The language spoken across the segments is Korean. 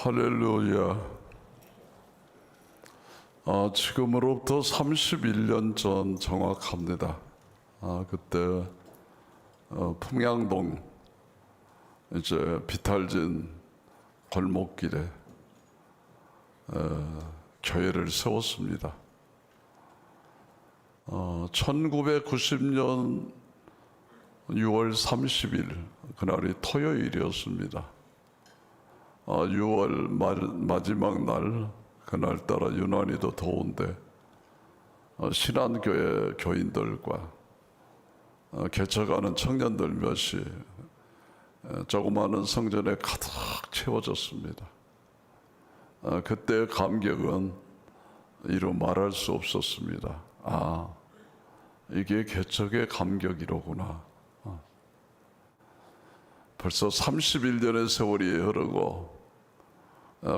할렐루야. 지금으로부터 31년 전 정확합니다. 그때 풍양동 이제 비탈진 골목길에 교회를 세웠습니다. 1990년 6월 30일 그날이 토요일이었습니다. 6월 마지막 날 그날따라 유난히도 더운데 신안교회 교인들과 개척하는 청년들 몇이 조그마한 성전에 가득 채워졌습니다. 그때의 감격은 이루 말할 수 없었습니다. 이게 개척의 감격이로구나. 벌써 31년의 세월이 흐르고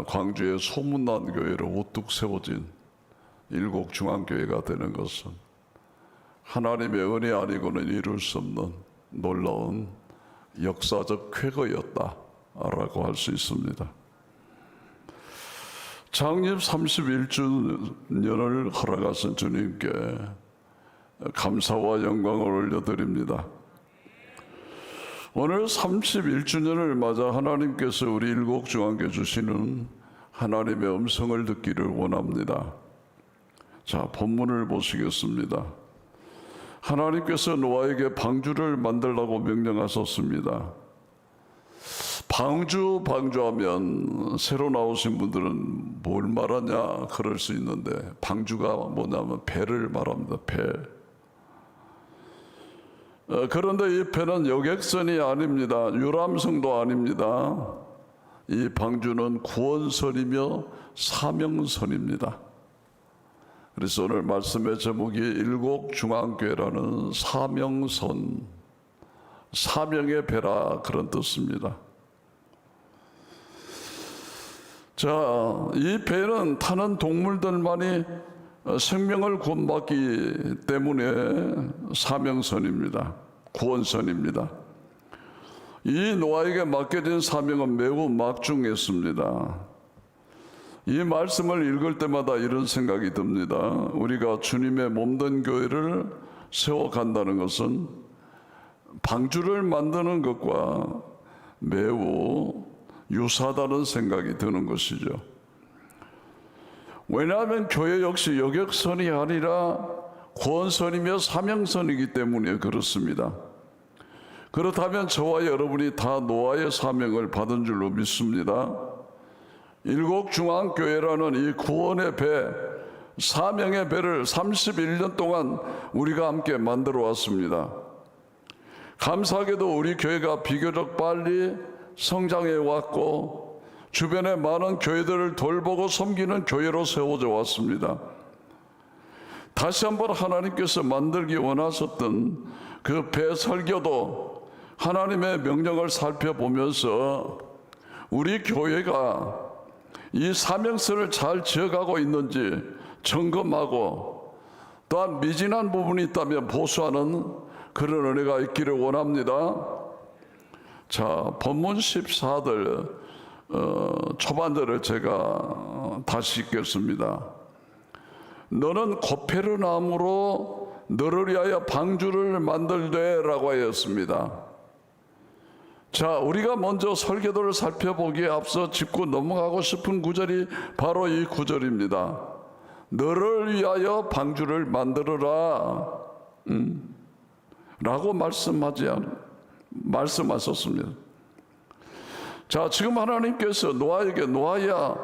광주의 소문난 교회로 우뚝 세워진 일곡중앙교회가 되는 것은 하나님의 은혜 아니고는 이룰 수 없는 놀라운 역사적 쾌거였다라고 할 수 있습니다. 창립 31주년을 허락하신 주님께 감사와 영광을 올려드립니다. 오늘 31주년을 맞아 하나님께서 우리 일곡중앙교회 주시는 하나님의 음성을 듣기를 원합니다. 자, 본문을 보시겠습니다. 하나님께서 노아에게 방주를 만들라고 명령하셨습니다. 방주하면 새로 나오신 분들은 뭘 말하냐 그럴 수 있는데, 방주가 뭐냐면 배를 말합니다. 배. 그런데 이 배는 여객선이 아닙니다. 유람선도 아닙니다. 이 방주는 구원선이며 사명선입니다. 그래서 오늘 말씀의 제목이 일곡중앙교회라는 사명선, 사명의 배라 그런 뜻입니다. 자, 이 배는 타는 동물들만이 생명을 구원받기 때문에 사명선입니다. 구원선입니다. 이 노아에게 맡겨진 사명은 매우 막중했습니다. 이 말씀을 읽을 때마다 이런 생각이 듭니다. 우리가 주님의 몸된 교회를 세워간다는 것은 방주를 만드는 것과 매우 유사하다는 생각이 드는 것이죠. 왜냐하면 교회 역시 여객선이 아니라 구원선이며 사명선이기 때문에 그렇습니다. 그렇다면 저와 여러분이 다 노아의 사명을 받은 줄로 믿습니다. 일곡중앙교회라는 이 구원의 배, 사명의 배를 31년 동안 우리가 함께 만들어 왔습니다. 감사하게도 우리 교회가 비교적 빨리 성장해 왔고 주변의 많은 교회들을 돌보고 섬기는 교회로 세워져 왔습니다. 다시 한번 하나님께서 만들기 원하셨던 그 배 설교도 하나님의 명령을 살펴보면서 우리 교회가 이 사명선을 잘 지어가고 있는지 점검하고, 또한 미진한 부분이 있다면 보수하는 그런 은혜가 있기를 원합니다. 자, 본문 14절 초반절을 제가 다시 읽겠습니다. 너는 고페르나움으로 너를 위하여 방주를 만들되 라고 하였습니다. 자, 우리가 먼저 설교도를 살펴보기에 앞서 짚고 넘어가고 싶은 구절이 바로 이 구절입니다. 너를 위하여 방주를 만들어라 라고 말씀하셨습니다. 자, 지금 하나님께서 노아에게 노아야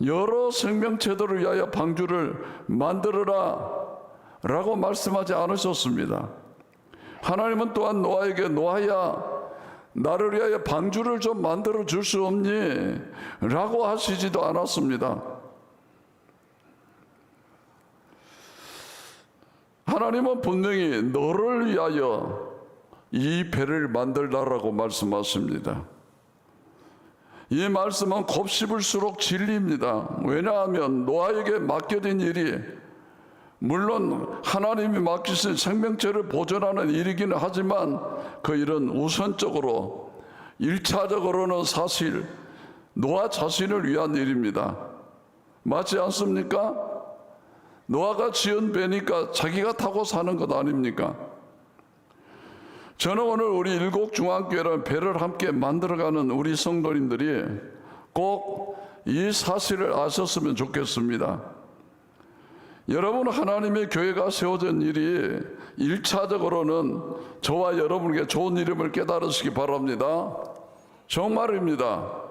여러 생명체들을 위하여 방주를 만들어라 라고 말씀하지 않으셨습니다. 하나님은 또한 노아에게 노아야 나를 위하여 방주를 좀 만들어 줄 수 없니? 라고 하시지도 않았습니다. 하나님은 분명히 너를 위하여 이 배를 만들라라고 말씀하십니다. 이 말씀은 곱씹을수록 진리입니다. 왜냐하면 노아에게 맡겨진 일이 물론 하나님이 맡기신 생명체를 보존하는 일이기는 하지만 그 일은 우선적으로 1차적으로는 사실 노아 자신을 위한 일입니다. 맞지 않습니까? 노아가 지은 배니까 자기가 타고 사는 것 아닙니까? 저는 오늘 우리 일곡중앙교회라는 배를 함께 만들어가는 우리 성도님들이 꼭 이 사실을 아셨으면 좋겠습니다. 여러분, 하나님의 교회가 세워진 일이 1차적으로는 저와 여러분에게 좋은 이름을 깨달으시기 바랍니다. 정말입니다.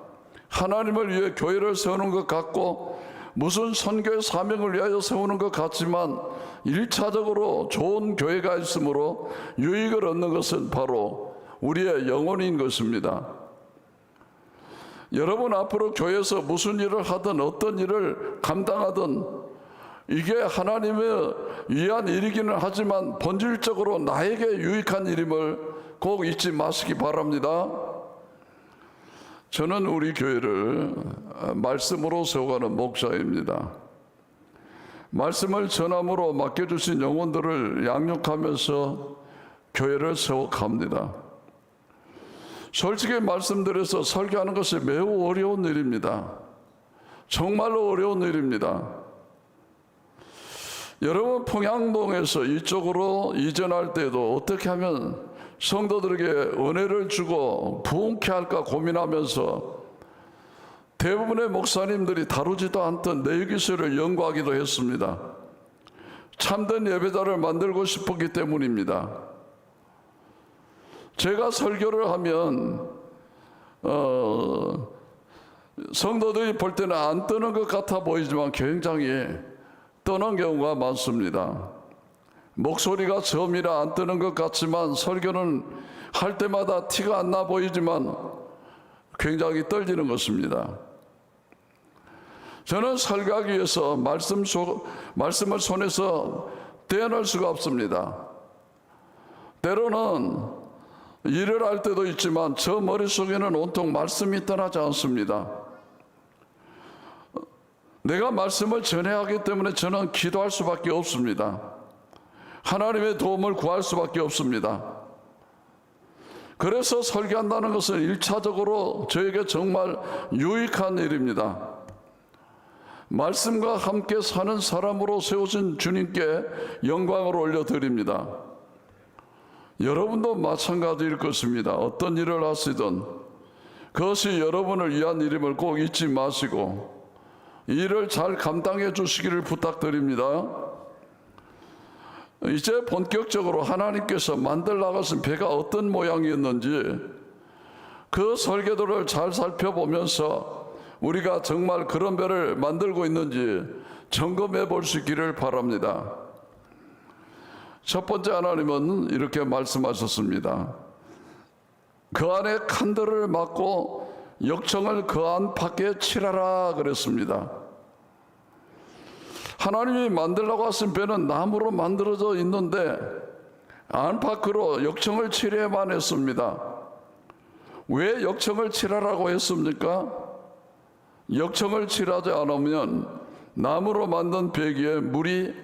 하나님을 위해 교회를 세우는 것 같고 무슨 선교의 사명을 위하여 세우는 것 같지만 1차적으로 좋은 교회가 있으므로 유익을 얻는 것은 바로 우리의 영혼인 것입니다. 여러분, 앞으로 교회에서 무슨 일을 하든 어떤 일을 감당하든 이게 하나님을 위한 일이기는 하지만 본질적으로 나에게 유익한 일임을 꼭 잊지 마시기 바랍니다. 저는 우리 교회를 말씀으로 세워가는 목사입니다. 말씀을 전함으로 맡겨주신 영혼들을 양육하면서 교회를 세워갑니다. 솔직히 말씀드려서 설교하는 것이 매우 어려운 일입니다. 정말로 어려운 일입니다. 여러분, 평양동에서 이쪽으로 이전할 때도 어떻게 하면 성도들에게 은혜를 주고 부흥케 할까 고민하면서 대부분의 목사님들이 다루지도 않던 내기술을 연구하기도 했습니다. 참된 예배자를 만들고 싶었기 때문입니다. 제가 설교를 하면 성도들이 볼 때는 안 뜨는 것 같아 보이지만 굉장히 뜨는 경우가 많습니다. 목소리가 저음이라 안 뜨는 것 같지만 설교는 할 때마다 티가 안 나 보이지만 굉장히 떨리는 것입니다. 저는 설교하기 위해서 말씀을 손에서 떼어낼 수가 없습니다. 때로는 일을 할 때도 있지만 저 머릿속에는 온통 말씀이 떠나지 않습니다. 내가 말씀을 전해야 하기 때문에 저는 기도할 수밖에 없습니다. 하나님의 도움을 구할 수밖에 없습니다. 그래서 설교한다는 것은 1차적으로 저에게 정말 유익한 일입니다. 말씀과 함께 사는 사람으로 세우신 주님께 영광을 올려드립니다. 여러분도 마찬가지일 것입니다. 어떤 일을 하시든 그것이 여러분을 위한 일임을 꼭 잊지 마시고 이 일을 잘 감당해 주시기를 부탁드립니다. 이제 본격적으로 하나님께서 만들 나가신 배가 어떤 모양이었는지 그 설계도를 잘 살펴보면서 우리가 정말 그런 배를 만들고 있는지 점검해 볼 수 있기를 바랍니다. 첫 번째, 하나님은 이렇게 말씀하셨습니다. 그 안에 칸들을 막고 역청을 그 안팎에 칠하라 그랬습니다. 하나님이 만들라고 하신 배는 나무로 만들어져 있는데 안팎으로 역청을 칠해야만 했습니다. 왜 역청을 칠하라고 했습니까? 역청을 칠하지 않으면 나무로 만든 배기에 물이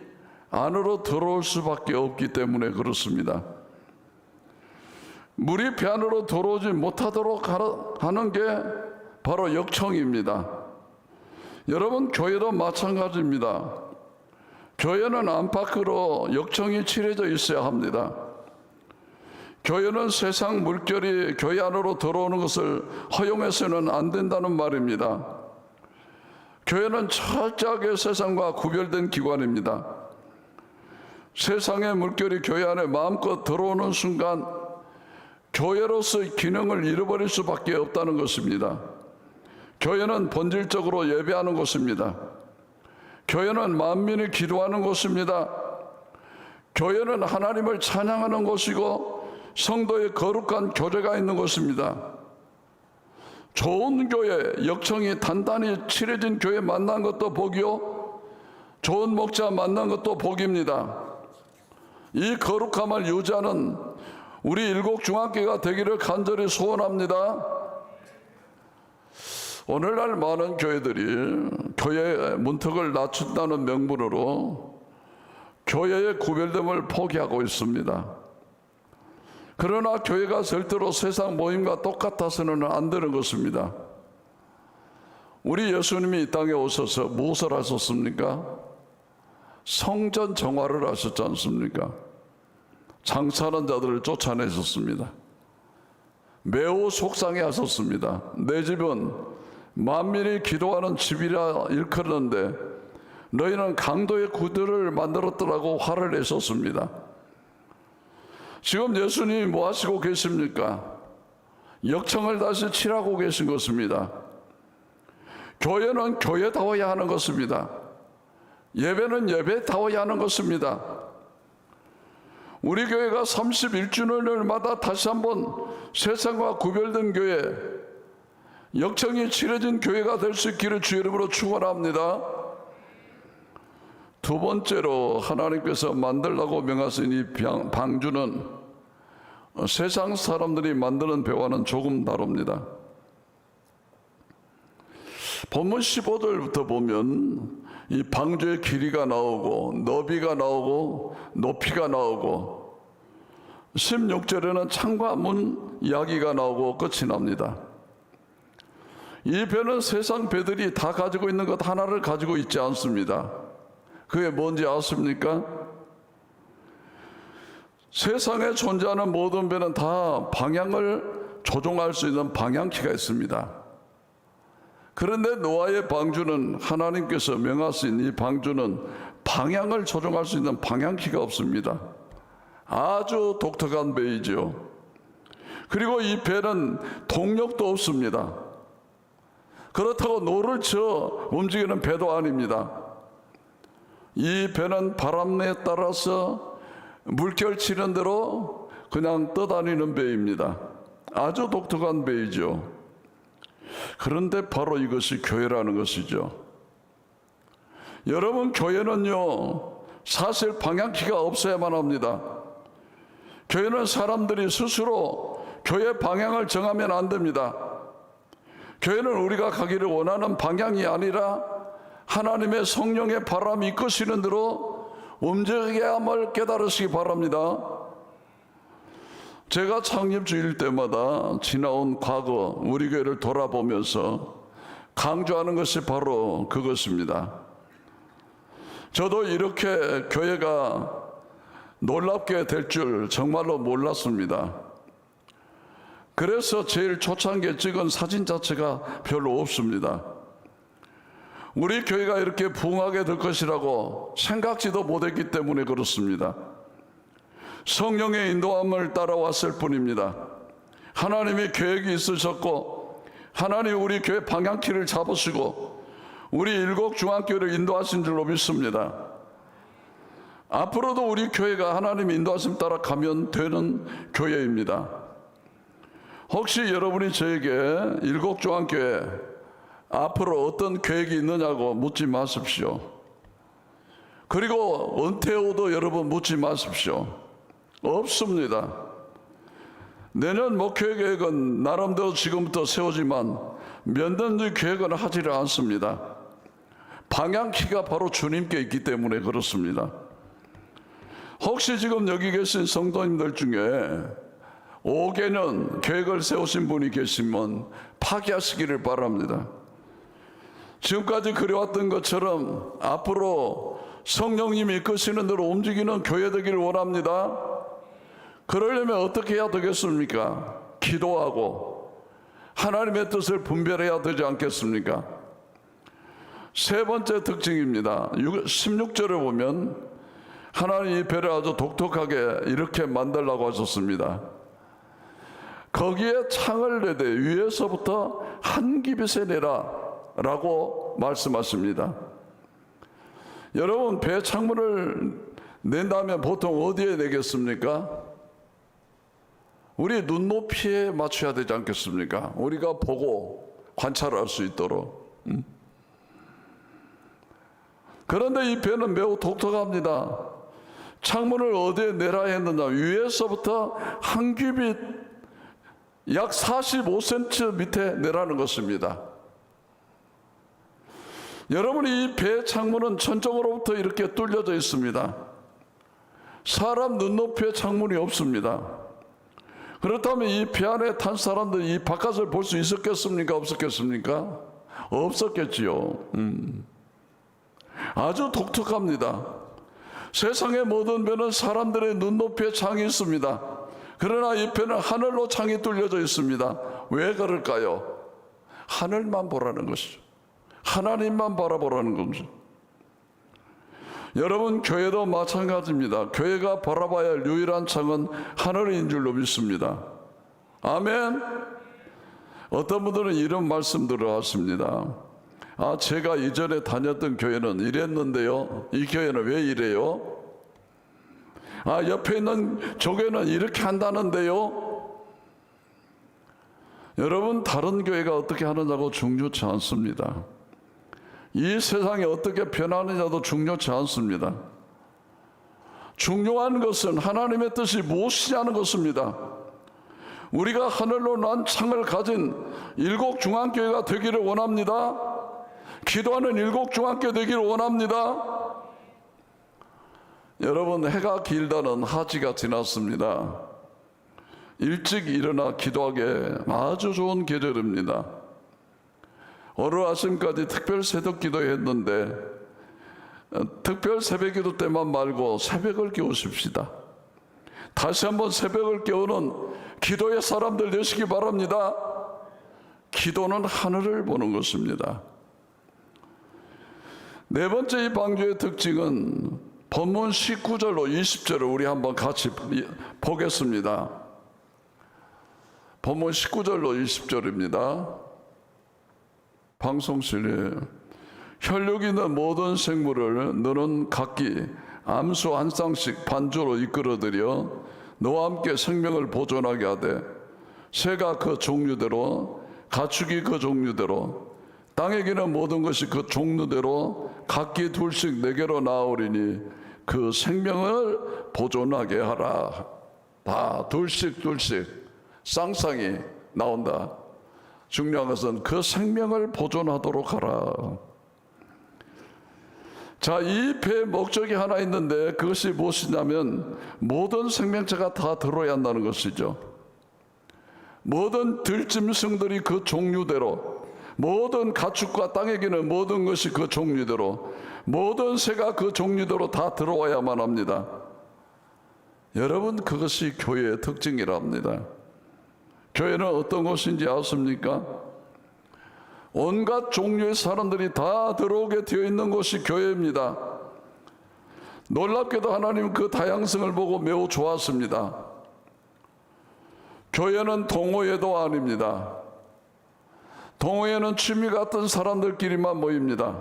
안으로 들어올 수밖에 없기 때문에 그렇습니다. 물이 배 안으로 들어오지 못하도록 하는 게 바로 역청입니다. 여러분, 교회도 마찬가지입니다. 교회는 안팎으로 역청이 칠해져 있어야 합니다. 교회는 세상 물결이 교회 안으로 들어오는 것을 허용해서는 안 된다는 말입니다. 교회는 철저하게 세상과 구별된 기관입니다. 세상의 물결이 교회 안에 마음껏 들어오는 순간 교회로서의 기능을 잃어버릴 수밖에 없다는 것입니다. 교회는 본질적으로 예배하는 곳입니다. 교회는 만민이 기도하는 곳입니다. 교회는 하나님을 찬양하는 곳이고 성도의 거룩한 교제가 있는 곳입니다. 좋은 교회, 역청이 단단히 칠해진 교회 만난 것도 복이요, 좋은 목자 만난 것도 복입니다. 이 거룩함을 유지하는 우리 일곡중앙교회가 되기를 간절히 소원합니다. 오늘날 많은 교회들이 교회의 문턱을 낮춘다는 명분으로 교회의 구별됨을 포기하고 있습니다. 그러나 교회가 절대로 세상 모임과 똑같아서는 안 되는 것입니다. 우리 예수님이 이 땅에 오셔서 무엇을 하셨습니까? 성전 정화를 하셨지 않습니까? 장사하는 자들을 쫓아내셨습니다. 매우 속상해 하셨습니다. 내 집은 만민이 기도하는 집이라 일컫는데 너희는 강도의 구들을 만들었더라고 화를 내셨습니다. 지금 예수님이 뭐 하시고 계십니까? 역청을 다시 칠하고 계신 것입니다. 교회는 교회다워야 하는 것입니다. 예배는 예배다워야 하는 것입니다. 우리 교회가 31주년을마다 다시 한번 세상과 구별된 교회, 역청이 칠해진 교회가 될 수 있기를 주의 이름으로 축원합니다. 두 번째로 하나님께서 만들라고 명하신 이 방주는 세상 사람들이 만드는 배와는 조금 다릅니다. 본문 15절부터 보면 이 방주의 길이가 나오고 너비가 나오고 높이가 나오고 16절에는 창과 문 이야기가 나오고 끝이 납니다. 이 배는 세상 배들이 다 가지고 있는 것 하나를 가지고 있지 않습니다. 그게 뭔지 아십니까? 세상에 존재하는 모든 배는 다 방향을 조종할 수 있는 방향키가 있습니다. 그런데 노아의 방주는 하나님께서 명하신 이 방주는 방향을 조종할 수 있는 방향키가 없습니다. 아주 독특한 배이죠. 그리고 이 배는 동력도 없습니다. 그렇다고 노를 쳐 움직이는 배도 아닙니다. 이 배는 바람에 따라서 물결 치는 대로 그냥 떠다니는 배입니다. 아주 독특한 배이죠. 그런데 바로 이것이 교회라는 것이죠. 여러분, 교회는요 사실 방향키가 없어야만 합니다. 교회는 사람들이 스스로 교회 방향을 정하면 안 됩니다. 교회는 우리가 가기를 원하는 방향이 아니라 하나님의 성령의 바람이 이끄시는 대로 움직여야 함을 깨달으시기 바랍니다. 제가 창립 주일 때마다 지나온 과거 우리 교회를 돌아보면서 강조하는 것이 바로 그것입니다. 저도 이렇게 교회가 놀랍게 될 줄 정말로 몰랐습니다. 그래서 제일 초창기에 찍은 사진 자체가 별로 없습니다. 우리 교회가 이렇게 부흥하게 될 것이라고 생각지도 못했기 때문에 그렇습니다. 성령의 인도함을 따라왔을 뿐입니다. 하나님의 계획이 있으셨고 하나님이 우리 교회 방향키를 잡으시고 우리 일곡중앙교회를 인도하신 줄로 믿습니다. 앞으로도 우리 교회가 하나님의 인도하심 따라 가면 되는 교회입니다. 혹시 여러분이 저에게 일곡중앙교회 앞으로 어떤 계획이 있느냐고 묻지 마십시오. 그리고 은퇴 후도 여러분 묻지 마십시오. 없습니다. 내년 목회 계획은 나름대로 지금부터 세우지만 몇 년 뒤 계획은 하지를 않습니다. 방향키가 바로 주님께 있기 때문에 그렇습니다. 혹시 지금 여기 계신 성도님들 중에 5개년 계획을 세우신 분이 계시면 파기하시기를 바랍니다. 지금까지 그려왔던 것처럼 앞으로 성령님이 이끄시는 대로 움직이는 교회 되기를 원합니다. 그러려면 어떻게 해야 되겠습니까? 기도하고 하나님의 뜻을 분별해야 되지 않겠습니까? 세 번째 특징입니다. 16절에 보면 하나님이 배를 아주 독특하게 이렇게 만들라고 하셨습니다. 거기에 창을 내되 위에서부터 한 기빗에 내라 라고 말씀하십니다. 여러분, 배 창문을 낸다면 보통 어디에 내겠습니까? 우리 눈높이에 맞춰야 되지 않겠습니까? 우리가 보고 관찰할 수 있도록. 그런데 이 배는 매우 독특합니다. 창문을 어디에 내라 했느냐? 위에서부터 한 규빗 약 45cm 밑에 내라는 것입니다. 여러분, 이 배 창문은 천정으로부터 이렇게 뚫려져 있습니다. 사람 눈높이에 창문이 없습니다. 그렇다면 이 배 안에 탄 사람들이 이 바깥을 볼 수 있었겠습니까? 없었겠습니까? 없었겠지요. 아주 독특합니다. 세상의 모든 배는 사람들의 눈높이에 창이 있습니다. 그러나 이 배는 하늘로 창이 뚫려져 있습니다. 왜 그럴까요? 하늘만 보라는 것이죠. 하나님만 바라보라는 겁니다. 여러분, 교회도 마찬가지입니다. 교회가 바라봐야 할 유일한 창은 하늘인 줄로 믿습니다. 아멘. 어떤 분들은 이런 말씀 들어왔습니다. 제가 이전에 다녔던 교회는 이랬는데요, 이 교회는 왜 이래요? 옆에 있는 조교는 이렇게 한다는데요. 여러분, 다른 교회가 어떻게 하느냐고 중요치 않습니다. 이 세상이 어떻게 변하느냐도 중요치 않습니다. 중요한 것은 하나님의 뜻이 무엇이냐는 것입니다. 우리가 하늘로 난 창을 가진 일곡중앙교회가 되기를 원합니다. 기도하는 일곡중앙교회 되기를 원합니다. 여러분, 해가 길다는 하지가 지났습니다. 일찍 일어나 기도하기에 아주 좋은 계절입니다. 오늘 아침까지 특별 새벽 기도했는데 특별 새벽 기도 때만 말고 새벽을 깨우십시다. 다시 한번 새벽을 깨우는 기도의 사람들 되시기 바랍니다. 기도는 하늘을 보는 것입니다. 네 번째 이 방주의 특징은 본문 19절로 20절을 우리 한번 같이 보겠습니다. 본문 19절로 20절입니다. 방송실에 혈육 있는 모든 생물을 너는 각기 암수 한 쌍씩 반주로 이끌어들여 너와 함께 생명을 보존하게 하되 새가 그 종류대로 가축이 그 종류대로 땅에 기는 모든 것이 그 종류대로 각기 둘씩 내게로 나오리니 그 생명을 보존하게 하라. 다 둘씩 쌍쌍이 나온다. 중요한 것은 그 생명을 보존하도록 하라. 자, 이 배의 목적이 하나 있는데 그것이 무엇이냐면 모든 생명체가 다 들어야 한다는 것이죠. 모든 들짐승들이 그 종류대로, 모든 가축과 땅에 기는 모든 것이 그 종류대로, 모든 새가 그 종류대로 다 들어와야만 합니다. 여러분, 그것이 교회의 특징이라 합니다. 교회는 어떤 곳인지 아십니까? 온갖 종류의 사람들이 다 들어오게 되어 있는 곳이 교회입니다. 놀랍게도 하나님은 그 다양성을 보고 매우 좋았습니다. 교회는 동호회도 아닙니다. 동호회는 취미 같은 사람들끼리만 모입니다.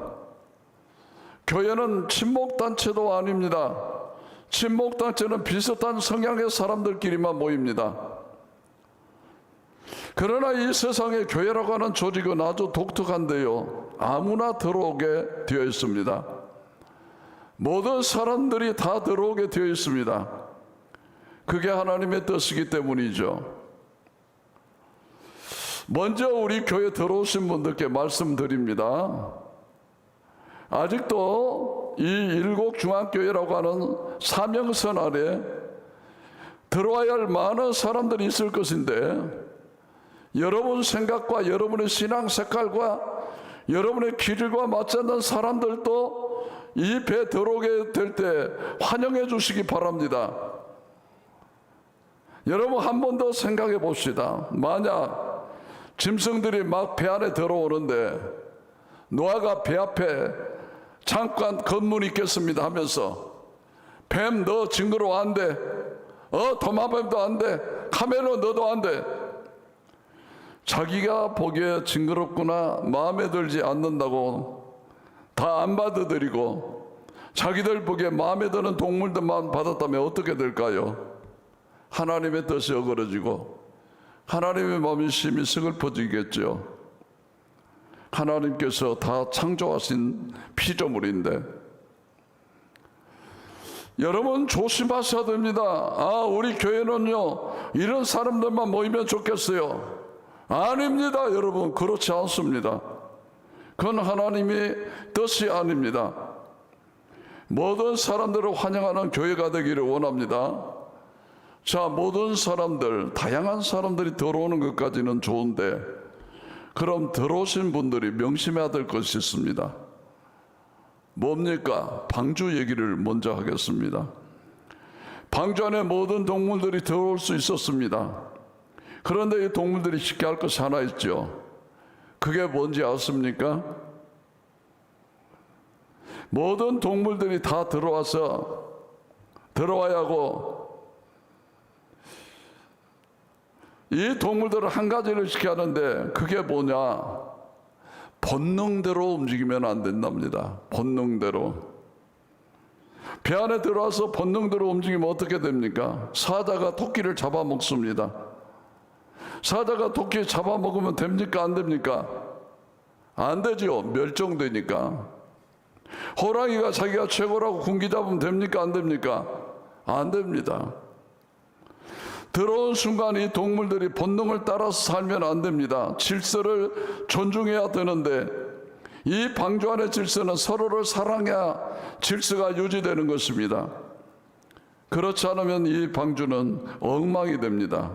교회는 친목단체도 아닙니다. 친목단체는 비슷한 성향의 사람들끼리만 모입니다. 그러나 이 세상에 교회라고 하는 조직은 아주 독특한데요, 아무나 들어오게 되어 있습니다. 모든 사람들이 다 들어오게 되어 있습니다. 그게 하나님의 뜻이기 때문이죠. 먼저 우리 교회 들어오신 분들께 말씀드립니다. 아직도 이 일곡중앙교회라고 하는 사명선 아래 들어와야 할 많은 사람들이 있을 것인데, 여러분 생각과 여러분의 신앙 색깔과 여러분의 기질과 맞지 않는 사람들도 이 배 들어오게 될 때 환영해 주시기 바랍니다. 여러분, 한 번 더 생각해 봅시다. 만약 짐승들이 막 배 안에 들어오는데 노아가 배 앞에 잠깐 검문이 있겠습니다 하면서, 뱀 너 징그러워 안 돼, 도마뱀도 안 돼, 카멜론 너도 안 돼. 자기가 보기에 징그럽구나 마음에 들지 않는다고 다 안 받아들이고 자기들 보기에 마음에 드는 동물들만 받았다면 어떻게 될까요? 하나님의 뜻이 어그러지고 하나님의 마음이 심히 슬퍼지겠죠. 하나님께서 다 창조하신 피조물인데, 여러분 조심하셔야 됩니다. 우리 교회는요 이런 사람들만 모이면 좋겠어요. 아닙니다. 여러분, 그렇지 않습니다. 그건 하나님의 뜻이 아닙니다. 모든 사람들을 환영하는 교회가 되기를 원합니다. 자, 모든 사람들, 다양한 사람들이 들어오는 것까지는 좋은데 그럼 들어오신 분들이 명심해야 될 것이 있습니다. 뭡니까? 방주 얘기를 먼저 하겠습니다. 방주 안에 모든 동물들이 들어올 수 있었습니다. 그런데 이 동물들이 지켜야 할 것이 하나 있죠. 그게 뭔지 아십니까? 모든 동물들이 다 들어와야 하고, 이 동물들은 한 가지를 지켜야 하는데 그게 뭐냐? 본능대로 움직이면 안 된답니다. 본능대로. 배 안에 들어와서 본능대로 움직이면 어떻게 됩니까? 사자가 토끼를 잡아먹습니다. 사자가 토끼 잡아먹으면 됩니까? 안 됩니까? 안 되죠. 멸종되니까. 호랑이가 자기가 최고라고 군기 잡으면 됩니까? 안 됩니까? 안 됩니다. 들어온 순간 이 동물들이 본능을 따라서 살면 안 됩니다. 질서를 존중해야 되는데, 이 방주 안의 질서는 서로를 사랑해야 질서가 유지되는 것입니다. 그렇지 않으면 이 방주는 엉망이 됩니다.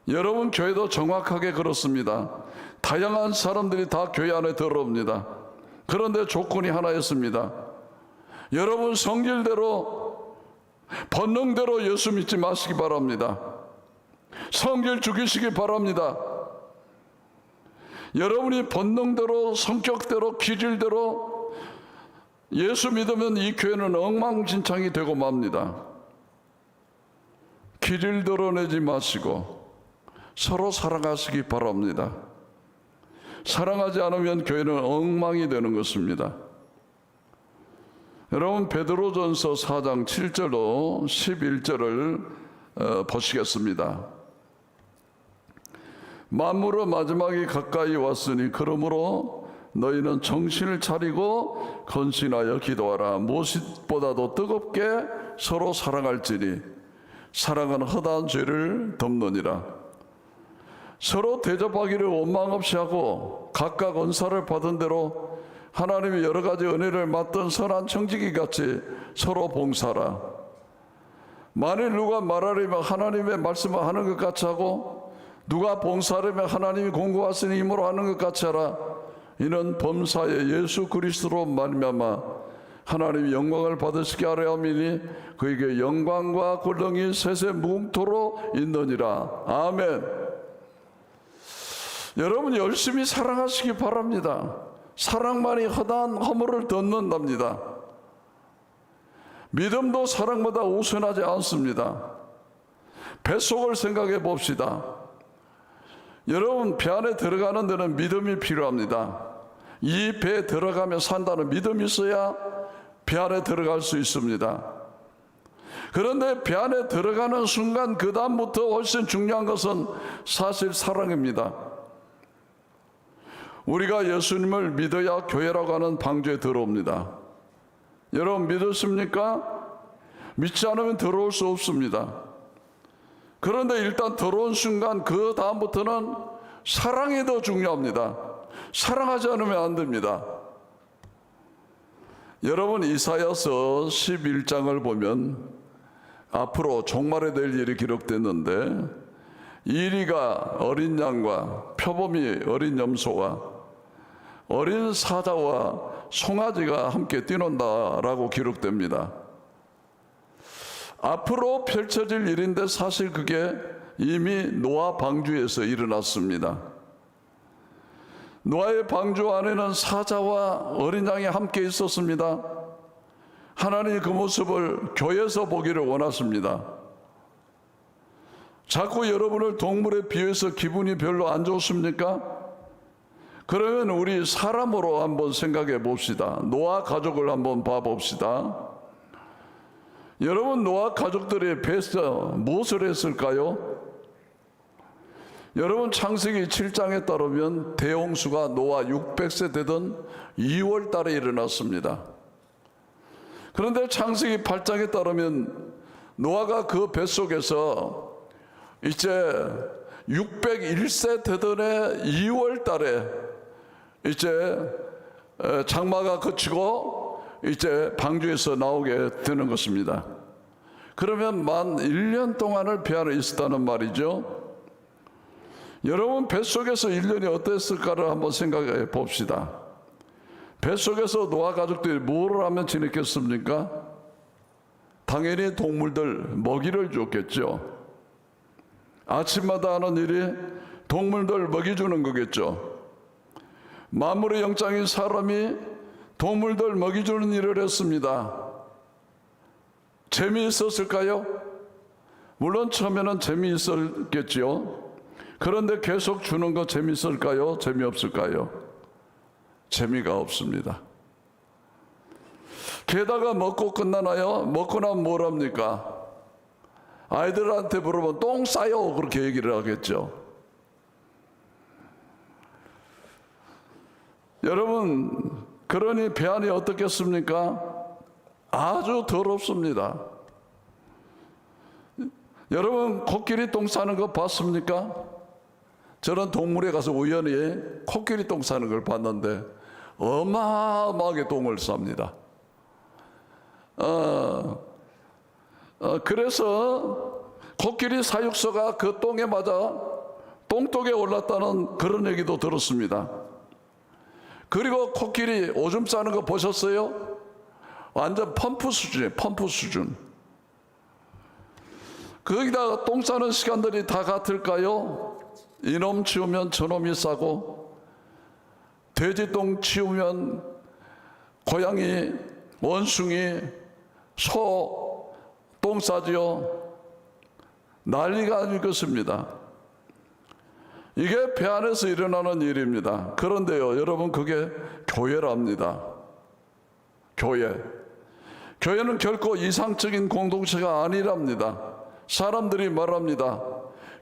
여러분 교회도 정확하게 그렇습니다. 다양한 사람들이 다 교회 안에 들어옵니다. 그런데 조건이 하나였습니다. 여러분 성질대로, 본능대로 예수 믿지 마시기 바랍니다. 성질 죽이시기 바랍니다. 여러분이 본능대로, 성격대로, 기질대로 예수 믿으면 이 교회는 엉망진창이 되고 맙니다. 기질 드러내지 마시고 서로 사랑하시기 바랍니다. 사랑하지 않으면 교회는 엉망이 되는 것입니다. 여러분 베드로전서 4장 7절로 11절을 보시겠습니다. 만물의 마지막이 가까이 왔으니 그러므로 너희는 정신을 차리고 건신하여 기도하라. 무엇보다도 뜨겁게 서로 사랑할지니 사랑은 허다한 죄를 덮느니라. 서로 대접하기를 원망 없이 하고 각각 은사를 받은 대로 하나님이 여러 가지 은혜를 맡은 선한 청지기 같이 서로 봉사하라. 만일 누가 말하려면 하나님의 말씀을 하는 것 같이 하고 누가 봉사하려면 하나님이 공고하신 힘으로 하는 것 같이 하라. 이는 범사에 예수 그리스도로 말미암아 하나님이 영광을 받으시게 하려 함이니 그에게 영광과 권능이 세세 무궁토로 있느니라. 아멘. 여러분 열심히 사랑하시기 바랍니다. 사랑만이 허다한 허물을 덮는답니다. 믿음도 사랑보다 우선하지 않습니다. 뱃속을 생각해 봅시다. 여러분 배 안에 들어가는 데는 믿음이 필요합니다. 이 배에 들어가며 산다는 믿음이 있어야 배 안에 들어갈 수 있습니다. 그런데 배 안에 들어가는 순간 그 다음부터 훨씬 중요한 것은 사실 사랑입니다. 우리가 예수님을 믿어야 교회라고 하는 방주에 들어옵니다. 여러분 믿으십니까? 믿지 않으면 들어올 수 없습니다. 그런데 일단 들어온 순간 그 다음부터는 사랑이 더 중요합니다. 사랑하지 않으면 안 됩니다. 여러분 이사야서 11장을 보면 앞으로 종말에 될 일이 기록됐는데 이리가 어린 양과 표범이 어린 염소와 어린 사자와 송아지가 함께 뛰논다라고 기록됩니다. 앞으로 펼쳐질 일인데 사실 그게 이미 노아 방주에서 일어났습니다. 노아의 방주 안에는 사자와 어린 양이 함께 있었습니다. 하나님이 그 모습을 교회에서 보기를 원하십니다. 자꾸 여러분을 동물에 비유해서 기분이 별로 안 좋습니까? 그러면 우리 사람으로 한번 생각해 봅시다. 노아 가족을 한번 봐봅시다. 여러분 노아 가족들이 배에서 무엇을 했을까요? 여러분 창세기 7장에 따르면 대홍수가 노아 600세 되던 2월 달에 일어났습니다. 그런데 창세기 8장에 따르면 노아가 그 뱃속에서 이제 601세 되던 해 2월 달에 이제 장마가 그치고 이제 방주에서 나오게 되는 것입니다. 그러면 만 1년 동안을 배 안에 있었다는 말이죠. 여러분 뱃속에서 1년이 어땠을까를 한번 생각해 봅시다. 뱃속에서 노아 가족들이 뭐를 하면 지냈겠습니까? 당연히 동물들 먹이를 줬겠죠. 아침마다 하는 일이 동물들 먹이 주는 거겠죠. 만물의 영장인 사람이 동물들 먹이 주는 일을 했습니다. 재미있었을까요? 물론 처음에는 재미있었겠지요. 그런데 계속 주는 거 재미있을까요? 재미없을까요? 재미가 없습니다. 게다가 먹고 끝나나요? 먹고 나면 뭘 합니까? 아이들한테 물어보면 똥 싸요 그렇게 얘기를 하겠죠. 여러분, 그러니 배 안이 어떻겠습니까? 아주 더럽습니다. 여러분, 코끼리 똥 싸는 거 봤습니까? 저는 동물에 가서 우연히 코끼리 똥 싸는 걸 봤는데 어마어마하게 똥을 쌉니다. 그래서 코끼리 사육서가 그 똥에 맞아 똥독에 올랐다는 그런 얘기도 들었습니다. 그리고 코끼리 오줌 싸는 거 보셨어요? 완전 펌프 수준이에요. 펌프 수준. 거기다가 똥 싸는 시간들이 다 같을까요? 이놈 치우면 저놈이 싸고, 돼지 똥 치우면 고양이, 원숭이, 소 똥 싸지요. 난리가 아니겠습니다. 이게 배 안에서 일어나는 일입니다. 그런데요, 여러분, 그게 교회랍니다. 교회는 결코 이상적인 공동체가 아니랍니다. 사람들이 말합니다.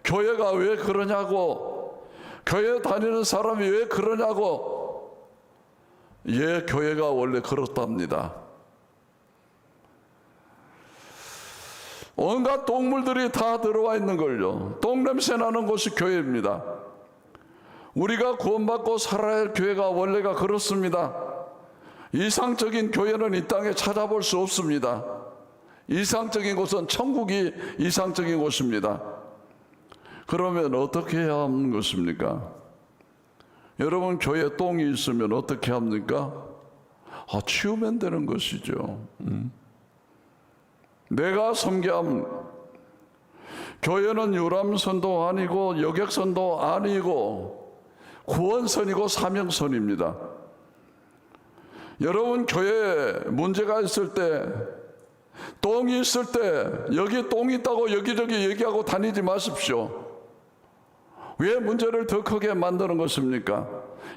교회가 왜 그러냐고, 교회 다니는 사람이 왜 그러냐고. 예, 교회가 원래 그렇답니다. 온갖 동물들이 다 들어와 있는 걸요. 똥냄새 나는 곳이 교회입니다. 우리가 구원받고 살아야 할 교회가 원래가 그렇습니다. 이상적인 교회는 이 땅에 찾아볼 수 없습니다. 이상적인 곳은 천국이 이상적인 곳입니다. 그러면 어떻게 해야 하는 것입니까? 여러분, 교회에 똥이 있으면 어떻게 합니까? 치우면 되는 것이죠. 내가 섬김. 교회는 유람선도 아니고 여객선도 아니고 구원선이고 사명선입니다. 여러분, 교회에 문제가 있을 때, 똥이 있을 때 여기 똥 있다고 여기저기 얘기하고 다니지 마십시오. 왜 문제를 더 크게 만드는 것입니까?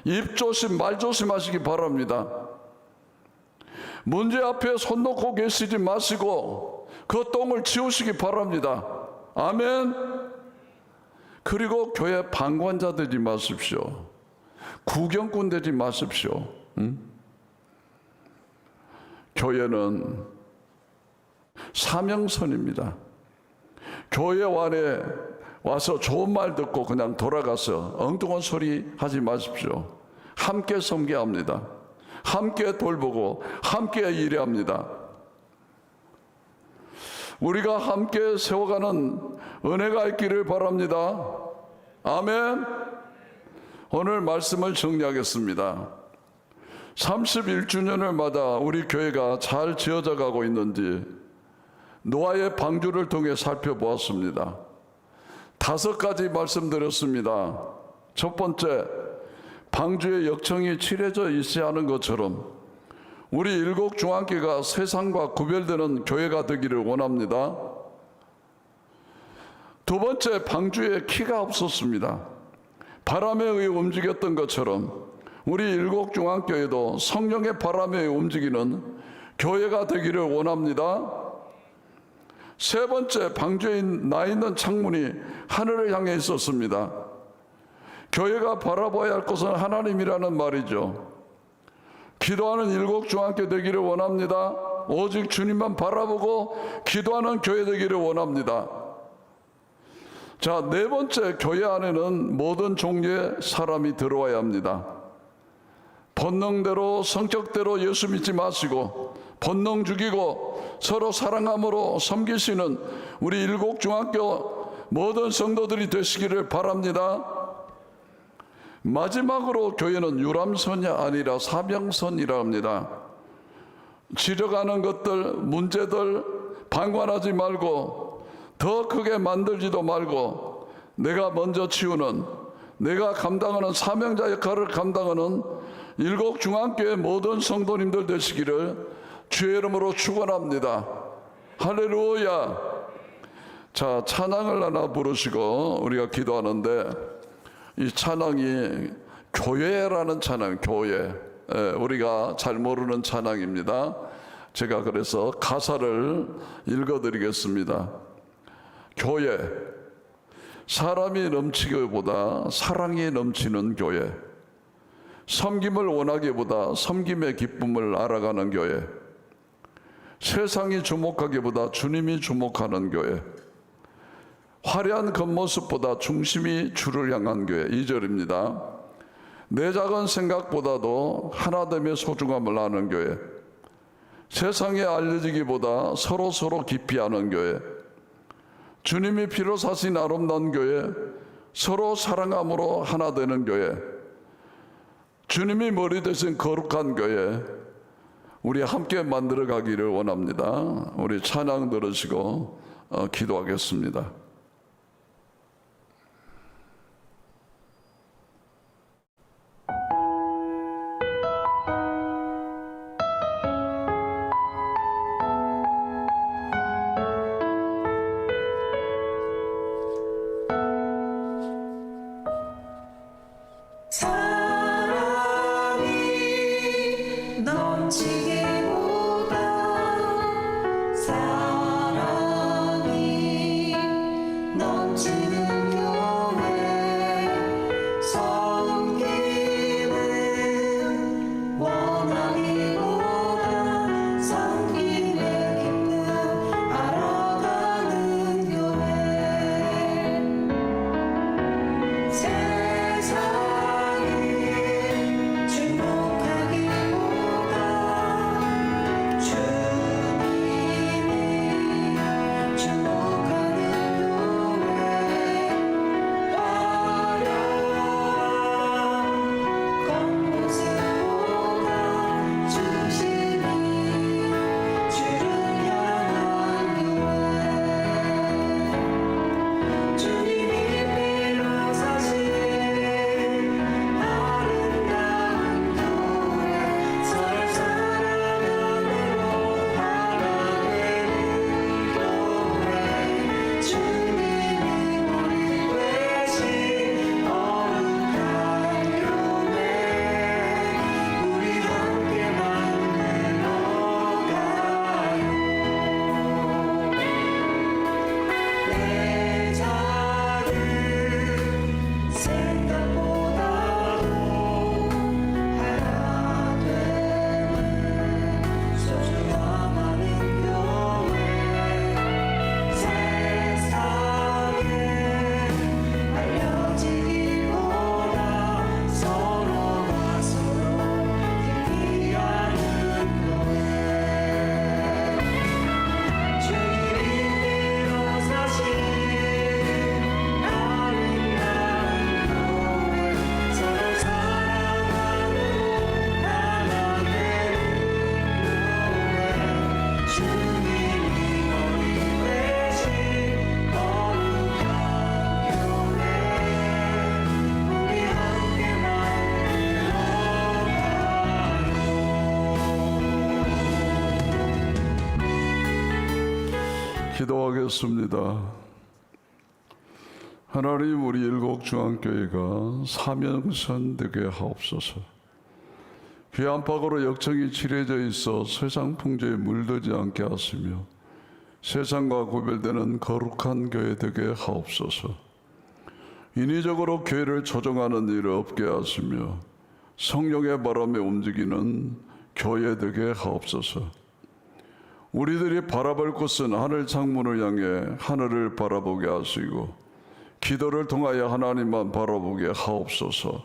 입 조심, 말 조심하시기 바랍니다. 문제 앞에 손 놓고 계시지 마시고 그 똥을 치우시기 바랍니다. 아멘. 그리고 교회 방관자 되지 마십시오. 구경꾼 되지 마십시오. 교회는 사명선입니다. 교회 안에 와서 좋은 말 듣고 그냥 돌아가서 엉뚱한 소리 하지 마십시오. 함께 섬겨야 합니다. 함께 돌보고 함께 일해야 합니다. 우리가 함께 세워가는 은혜가 있기를 바랍니다. 아멘. 오늘 말씀을 정리하겠습니다. 31주년을 맞아 우리 교회가 잘 지어져 가고 있는지 노아의 방주를 통해 살펴보았습니다. 5가지 말씀드렸습니다. 첫 번째, 방주의 역청이 칠해져 있어야 하는 것처럼 우리 일곡중앙교회가 세상과 구별되는 교회가 되기를 원합니다. 두 번째, 방주에 키가 없었습니다. 바람에 의해 움직였던 것처럼 우리 일곡중앙교회도 성령의 바람에 의해 움직이는 교회가 되기를 원합니다. 세 번째, 방주에 나 있는 창문이 하늘을 향해 있었습니다. 교회가 바라봐야 할 것은 하나님이라는 말이죠. 기도하는 일곡중앙교회 되기를 원합니다. 오직 주님만 바라보고 기도하는 교회 되기를 원합니다. 자, 네 번째, 교회 안에는 모든 종류의 사람이 들어와야 합니다. 본능대로, 성격대로 예수 믿지 마시고 본능 죽이고 서로 사랑함으로 섬기시는 우리 일곡중학교 모든 성도들이 되시기를 바랍니다. 마지막으로 교회는 유람선이 아니라 사명선이라 합니다. 지려가는 것들, 문제들 방관하지 말고 더 크게 만들지도 말고 내가 먼저 치우는, 내가 감당하는 사명자 역할을 감당하는 일곡중앙교회 모든 성도님들 되시기를 주의 이름으로 축원합니다. 할렐루야. 자, 찬양을 하나 부르시고 우리가 기도하는데, 이 찬양이 교회라는 찬양, 교회, 우리가 잘 모르는 찬양입니다. 제가 그래서 가사를 읽어드리겠습니다. 교회, 사람이 넘치기보다 사랑이 넘치는 교회, 섬김을 원하기보다 섬김의 기쁨을 알아가는 교회, 세상이 주목하기보다 주님이 주목하는 교회, 화려한 겉모습보다 중심이 주를 향한 교회. 2절입니다. 내 작은 생각보다도 하나됨의 소중함을 아는 교회, 세상에 알려지기보다 서로 깊이 아는 교회, 주님이 피로 사신 아름다운 교회, 서로 사랑함으로 하나 되는 교회, 주님이 머리 되신 거룩한 교회, 우리 함께 만들어 가기를 원합니다. 우리 찬양 들으시고 기도하겠습니다. 사랑이 넘치기보다 사랑이 넘치는 교회, 섬김을 원하기보다 섬김의 기쁨 알아가는 교회, 기도하겠습니다. 하나님, 우리 일곡중앙교회가 사명선 되게 하옵소서. 비 안팎으로 역청이 칠해져 있어 세상 풍조에 물들지 않게 하시며 세상과 구별되는 거룩한 교회 되게 하옵소서. 인위적으로 교회를 조정하는 일을 없게 하시며 성령의 바람에 움직이는 교회 되게 하옵소서. 우리들이 바라볼 곳은 하늘 창문을 향해 하늘을 바라보게 하시고 기도를 통하여 하나님만 바라보게 하옵소서.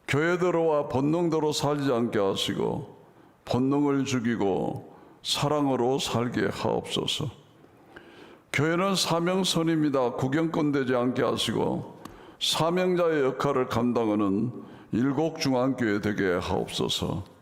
교회대로와 본능대로 살지 않게 하시고 본능을 죽이고 사랑으로 살게 하옵소서. 교회는 사명선입니다. 구경꾼 되지 않게 하시고 사명자의 역할을 감당하는 일곡중앙교회 되게 하옵소서.